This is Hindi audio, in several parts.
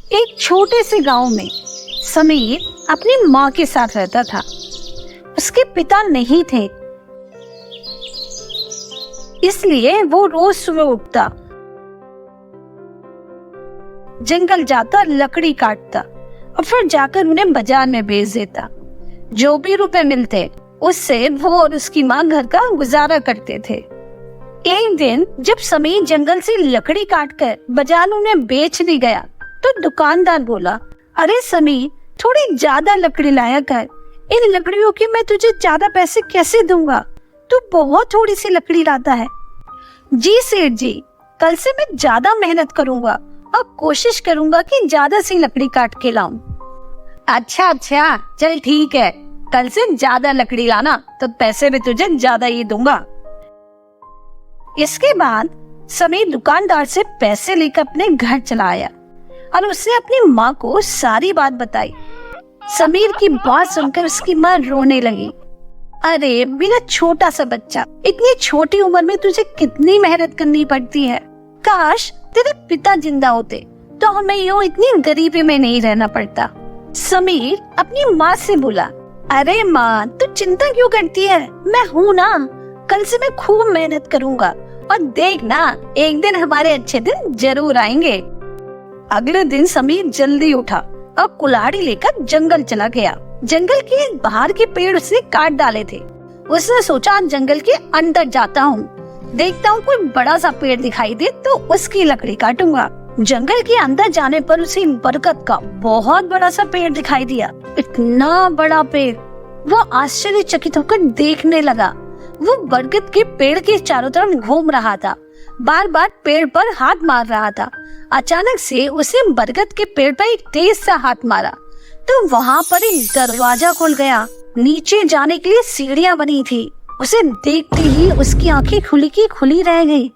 एक छोटे से गांव में समीर अपनी माँ के साथ रहता था। उसके पिता नहीं थे, इसलिए वो रोज सुबह उठता, जंगल जाता, लकड़ी काटता और फिर जाकर उन्हें बाजार में बेच देता। जो भी रुपए मिलते उससे वो और उसकी माँ घर का गुजारा करते थे। एक दिन जब समीर जंगल से लकड़ी काटकर बाजार में बेचने गया तो दुकानदार बोला, अरे समीर, थोड़ी ज्यादा लकड़ी लाया कर। इन लकड़ियों की मैं तुझे ज्यादा पैसे कैसे दूंगा? तू बहुत थोड़ी सी लकड़ी लाता है। जी सेठ जी, कल से मैं ज्यादा मेहनत करूंगा और कोशिश करूंगा कि ज्यादा सी लकड़ी काट के लाऊं। अच्छा, चल ठीक है, कल से ज्यादा लकड़ी लाना तो पैसे भी तुझे ज्यादा ही दूंगा। इसके बाद समीर दुकानदार से पैसे लेकर अपने घर चला आया और उसने अपनी माँ को सारी बात बताई। समीर की बात सुनकर उसकी माँ रोने लगी। अरे मेरा छोटा सा बच्चा, इतनी छोटी उम्र में तुझे कितनी मेहनत करनी पड़ती है। काश तेरे पिता जिंदा होते तो हमें यूं इतनी गरीबी में नहीं रहना पड़ता। समीर अपनी माँ से बोला, अरे माँ, तू चिंता क्यों करती है? मैं हूँ ना, कल से मैं खूब मेहनत करूंगा और देख ना, एक दिन हमारे अच्छे दिन जरूर आएंगे। अगले दिन समीर जल्दी उठा और कुल्हाड़ी लेकर जंगल चला गया। जंगल के बाहर के पेड़ उसने काट डाले थे। उसने सोचा जंगल के अंदर जाता हूँ, देखता हूँ कोई बड़ा सा पेड़ दिखाई दे तो उसकी लकड़ी काटूंगा। जंगल के अंदर जाने पर उसे बरगद का बहुत बड़ा सा पेड़ दिखाई दिया। इतना बड़ा पेड़, वो आश्चर्यचकित होकर देखने लगा। वो बरगद के पेड़ के चारों तरफ घूम रहा था, बार बार पेड़ पर हाथ मार रहा था। अचानक से उसे बरगद के पेड़ पर एक तेज सा हाथ मारा तो वहाँ पर एक दरवाजा खुल गया। नीचे जाने के लिए सीढ़ियाँ बनी थी। उसे देखते ही उसकी आंखें खुली की खुली रह गई।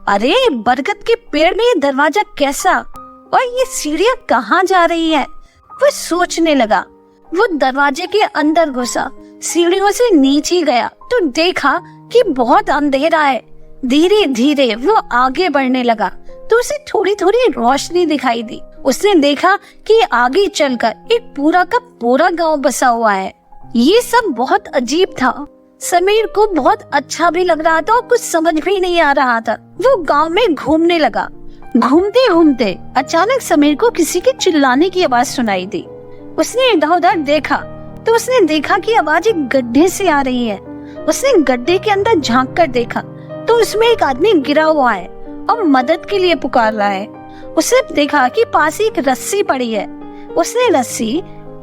अरे बरगद के पेड़ में ये दरवाजा कैसा और ये सीढ़ियाँ कहाँ जा रही है? वो सोचने लगा। वो दरवाजे के अंदर घुसा, सीढ़ियों से नीचे गया तो देखा कि बहुत अंधेरा है। धीरे धीरे वो आगे बढ़ने लगा तो उसे थोड़ी थोड़ी रोशनी दिखाई दी। उसने देखा कि आगे चलकर एक पूरा का पूरा गांव बसा हुआ है। ये सब बहुत अजीब था। समीर को बहुत अच्छा भी लग रहा था और कुछ समझ भी नहीं आ रहा था। वो गांव में घूमने लगा। घूमते घूमते अचानक समीर को किसी के चिल्लाने की आवाज सुनाई दी। उसने इधर उधर देखा तो उसने देखा कि आवाज एक गड्ढे से आ रही है। उसने गड्ढे के अंदर झांक कर देखा तो उसमें एक आदमी गिरा हुआ है और मदद के लिए पुकार रहा है। उसने देखा कि पास ही एक रस्सी पड़ी है। उसने रस्सी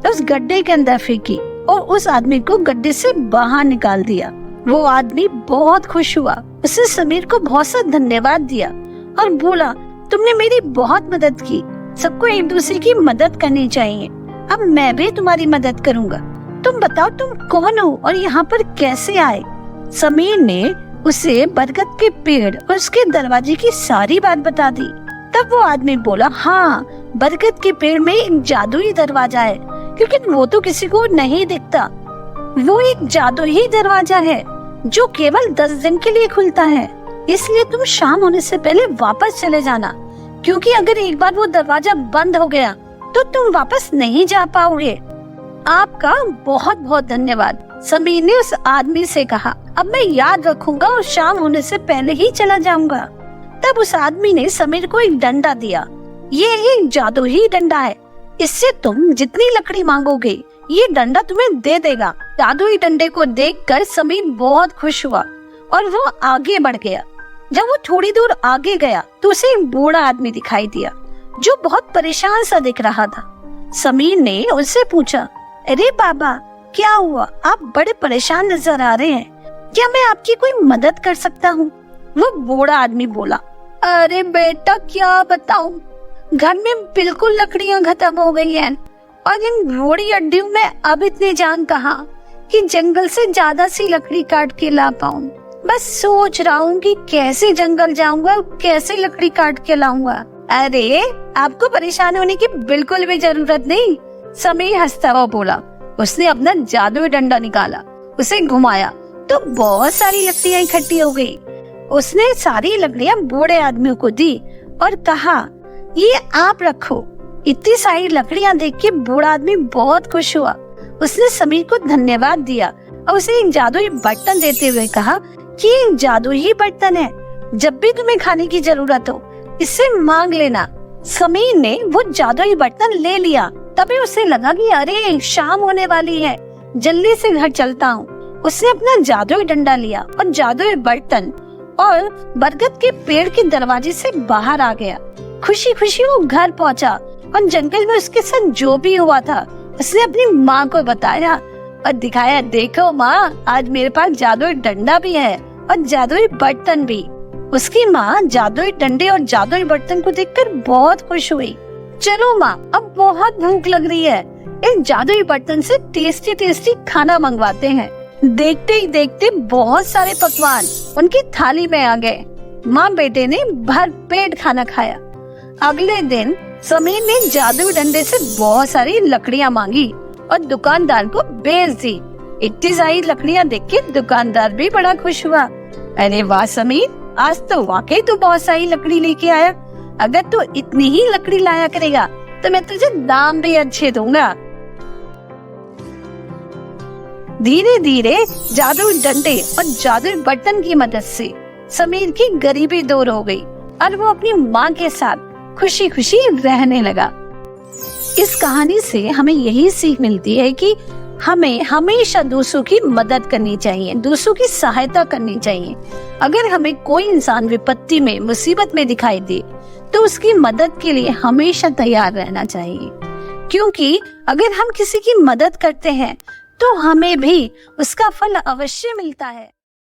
उस गड्ढे के अंदर फेंकी और उस आदमी को गड्ढे से बाहर निकाल दिया। वो आदमी बहुत खुश हुआ। उसने समीर को बहुत सा धन्यवाद दिया और बोला, तुमने मेरी बहुत मदद की। सबको एक दूसरे की मदद करनी चाहिए। अब मैं भी तुम्हारी मदद करूंगा। तुम बताओ तुम कौन हो और यहाँ पर कैसे आए? समीर ने उसे बरगद के पेड़ और उसके दरवाजे की सारी बात बता दी। तब वो आदमी बोला, हाँ, बरगद के पेड़ में एक जादुई दरवाजा है, क्योंकि वो तो किसी को नहीं दिखता। वो एक जादुई दरवाजा है जो केवल 10 दिन के लिए खुलता है। इसलिए तुम शाम होने से पहले वापस चले जाना, क्योंकि अगर एक बार वो दरवाजा बंद हो गया तो तुम वापस नहीं जा पाओगे। आपका बहुत बहुत धन्यवाद, समीर ने उस आदमी से कहा। अब मैं याद रखूंगा और शाम होने से पहले ही चला जाऊंगा। तब उस आदमी ने समीर को एक डंडा दिया। ये एक जादुई डंडा है, इससे तुम जितनी लकड़ी मांगोगे ये डंडा तुम्हें दे देगा। जादुई डंडे को देखकर समीर बहुत खुश हुआ और वो आगे बढ़ गया। जब वो थोड़ी दूर आगे गया तो उसे एक बूढ़ा आदमी दिखाई दिया जो बहुत परेशान सा दिख रहा था। समीर ने उससे पूछा, अरे बाबा, क्या हुआ? आप बड़े परेशान नजर आ रहे हैं, क्या मैं आपकी कोई मदद कर सकता हूँ? वो बूढ़ा आदमी बोला, अरे बेटा, क्या बताऊं, घर में बिल्कुल लकड़ियां खत्म हो गई हैं और इन बूढ़ी हड्डियों में अब इतनी जान कहाँ कि जंगल से ज्यादा सी लकड़ी काट के ला पाऊं। बस सोच रहा हूँ कि कैसे जंगल जाऊंगा और कैसे लकड़ी काट के लाऊंगा। अरे आपको परेशान होने की बिल्कुल भी जरूरत नहीं, समीर हंसता हुआ बोला। उसने अपना जादुई डंडा निकाला, उसे घुमाया तो बहुत सारी लकड़ियां इकट्ठी हो गई। उसने सारी लकड़ियां बूढ़े आदमी को दी और कहा, ये आप रखो, इतनी सारी लकड़ियां देख के बूढ़ा आदमी बहुत खुश हुआ। उसने समीर को धन्यवाद दिया और उसे एक जादुई बर्तन देते हुए कहा कि एक जादुई बर्तन है, जब भी तुम्हें खाने की जरूरत हो इससे मांग लेना। समीर ने वो जादुई बर्तन ले लिया। तभी उसे लगा कि अरे शाम होने वाली है, जल्दी से घर चलता हूँ। उसने अपना जादुई डंडा लिया और जादुई बर्तन और बरगद के पेड़ के दरवाजे से बाहर आ गया। खुशी खुशी वो घर पहुंचा और जंगल में उसके साथ जो भी हुआ था उसने अपनी माँ को बताया और दिखाया, देखो माँ, आज मेरे पास जादुई डंडा भी है और जादुई बर्तन भी। उसकी माँ जादुई डंडे और जादुई बर्तन को देखकर बहुत खुश हुई। चलो माँ, अब बहुत भूख लग रही है, इस जादुई बर्तन से टेस्टी टेस्टी खाना मंगवाते हैं। देखते ही देखते बहुत सारे पकवान उनकी थाली में आ गए। माँ बेटे ने भर पेट खाना खाया। अगले दिन समीर ने जादुई डंडे से बहुत सारी लकड़ियाँ मांगी और दुकानदार को बेच दी। इतनी सारी लकड़ियाँ देख के दुकानदार भी बड़ा खुश हुआ। अरे वाह समीर, आज तो वाकई तू बहुत सारी लकड़ी लेके आया। अगर तू इतनी ही लकड़ी लाया करेगा तो मैं तुझे दाम भी अच्छे दूंगा। धीरे धीरे जादुई डंडे और जादुई बर्तन की मदद से समीर की गरीबी दूर हो गई और वो अपनी माँ के साथ खुशी खुशी रहने लगा। इस कहानी से हमें यही सीख मिलती है कि हमें हमेशा दूसरों की मदद करनी चाहिए, दूसरों की सहायता करनी चाहिए। अगर हमें कोई इंसान विपत्ति में, मुसीबत में दिखाई दे तो उसकी मदद के लिए हमेशा तैयार रहना चाहिए, क्योंकि अगर हम किसी की मदद करते हैं तो हमें भी उसका फल अवश्य मिलता है।